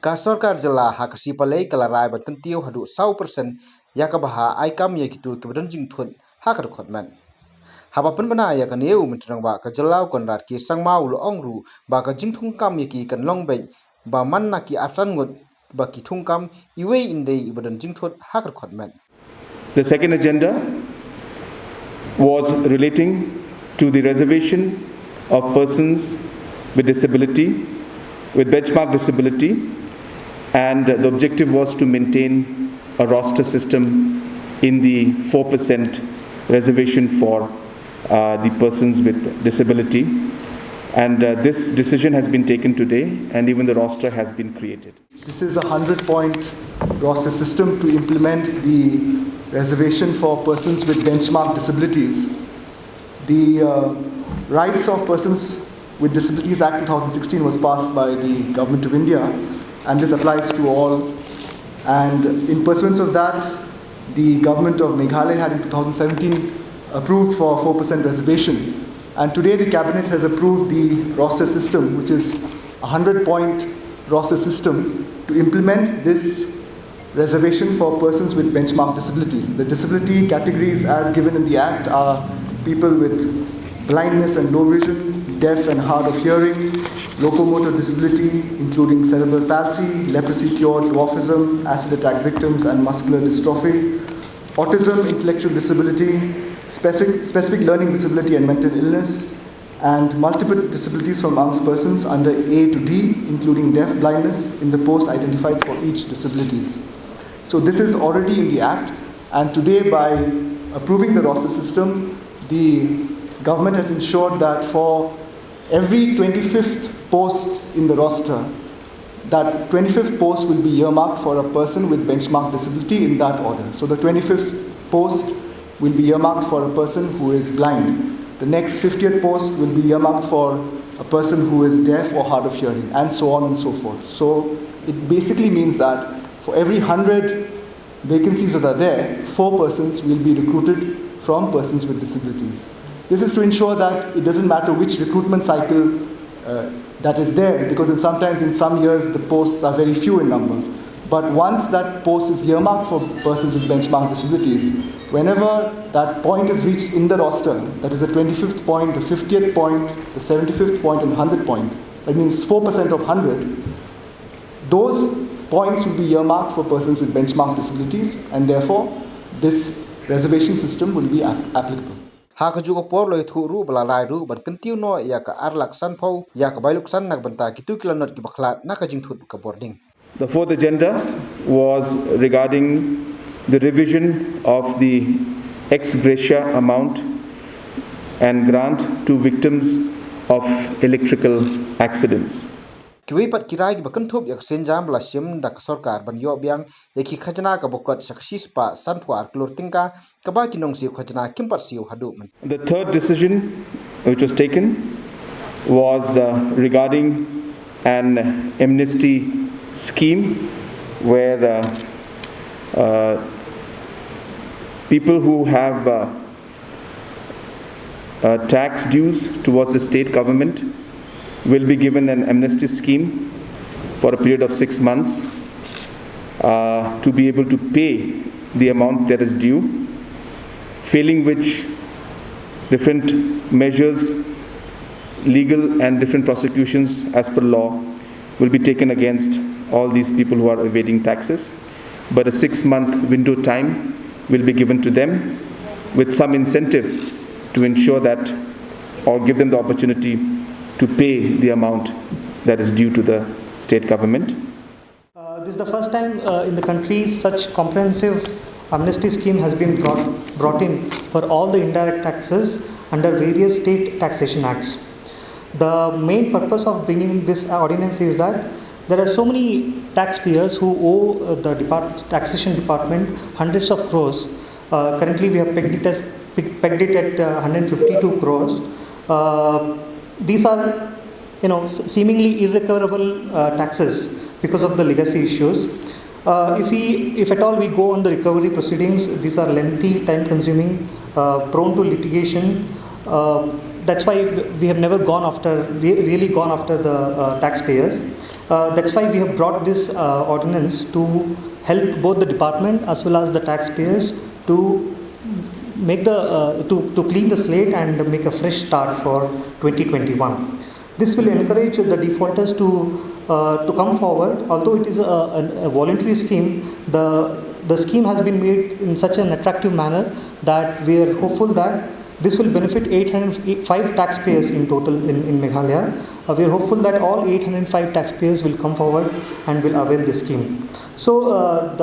Kasorkar jela hakasi palai kalarai batkan tio hadu 100% yakabaha aikam yakitu kebedan jingthun hakar khotman. Habapan bana ya kan yeu mentrang ba ka jelau konrat ki sangma ul ongru ba ka jingthung kam yaki kan longbei ba man na ki atsan ngut ba ki thungkam iwe indei ibadan jingthut hakar khotman. The second agenda was relating to the reservation of persons with disability, with benchmark disability, and the objective was to maintain a roster system in the 4% reservation for the persons with disability. And this decision has been taken today, and even the roster has been created. This is a 100-point roster system to implement the reservation for persons with benchmark disabilities. The Rights of Persons with Disabilities Act 2016 was passed by the Government of India, and this applies to all. And in pursuance of that, the Government of Meghalaya had in 2017 approved for 4% reservation. And today the Cabinet has approved the roster system, which is a 100-point roster system to implement this reservation for persons with benchmark disabilities. The disability categories as given in the Act are people with blindness and low vision, deaf and hard of hearing, locomotor disability including cerebral palsy, leprosy cured, dwarfism, acid attack victims and muscular dystrophy, autism, intellectual disability, specific learning disability and mental illness, and multiple disabilities from amongst persons under A to D, including deaf blindness in the post identified for each disabilities. So this is already in the Act, and today by approving the roster system, the government has ensured that for every 25th post in the roster, that 25th post will be earmarked for a person with benchmark disability in that order. So the 25th post will be earmarked for a person who is blind. The next 50th post will be earmarked for a person who is deaf or hard of hearing, and so on and so forth. So it basically means that for every 100 vacancies that are there, 4 persons will be recruited from persons with disabilities. This is to ensure that it doesn't matter which recruitment cycle that is there, because sometimes in some years the posts are very few in number. But once that post is earmarked for persons with benchmark disabilities, whenever that point is reached in the roster, that is the 25th point, the 50th point, the 75th point, and the 100th point, that means 4% of 100, those points will be earmarked for persons with benchmark disabilities, and therefore this reservation system will be applicable. Hakaju ko por loi thu ru bala rai ru ban kentiu no ya ka arlak san phau ya ka bailuk san nak banta ki tu kilanot ki bakhlat na ka jingthut ka boarding. The fourth agenda was regarding the revision of the ex gratia amount and grant to victims of electrical accidents. Kiwi pat kirai ki bakan thup yak senjam la sim dak sarkar ban yo biang yaki khajana ka bokot saksi spa sanpuar klurtingka ka ba kinong siu khajana kimpat siu hadu man. The third decision which was taken was regarding an amnesty scheme where people who have tax dues towards the state government will be given an amnesty scheme for a period of 6 months to be able to pay the amount that is due, failing which different measures, legal and different prosecutions as per law will be taken against all these people who are evading taxes. But a 6-month window time will be given to them with some incentive to ensure that, or give them the opportunity to pay the amount that is due to the state government. This is the first time in the country such comprehensive amnesty scheme has been brought in for all the indirect taxes under various state taxation acts. The main purpose of bringing this ordinance is that there are so many taxpayers who owe the taxation department hundreds of crores. Currently we have pegged it at 152 crores. These are, seemingly irrecoverable taxes because of the legacy issues. If at all we go on the recovery proceedings, these are lengthy, time-consuming, prone to litigation. that's why we have never gone after, really gone after the taxpayers. That's why we have brought this ordinance to help both the department as well as the taxpayers to make the to clean the slate and make a fresh start for 2021. This will encourage the defaulters to come forward. Although it is a voluntary scheme, the scheme has been made in such an attractive manner that we are hopeful that this will benefit 805 taxpayers in total in Meghalaya. We are hopeful that all 805 taxpayers will come forward and will avail this scheme. So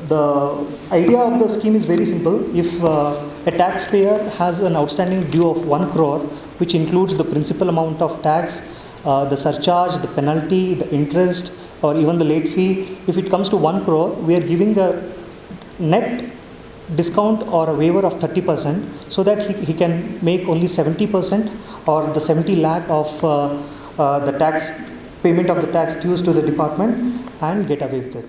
the idea of the scheme is very simple. If a taxpayer has an outstanding due of 1 crore, which includes the principal amount of tax, the surcharge, the penalty, the interest, or even the late fee, if it comes to 1 crore, we are giving a net discount or a waiver of 30%, so that he can make only 70% or the 70 lakh of the tax payment of the tax dues to the department and get away with it.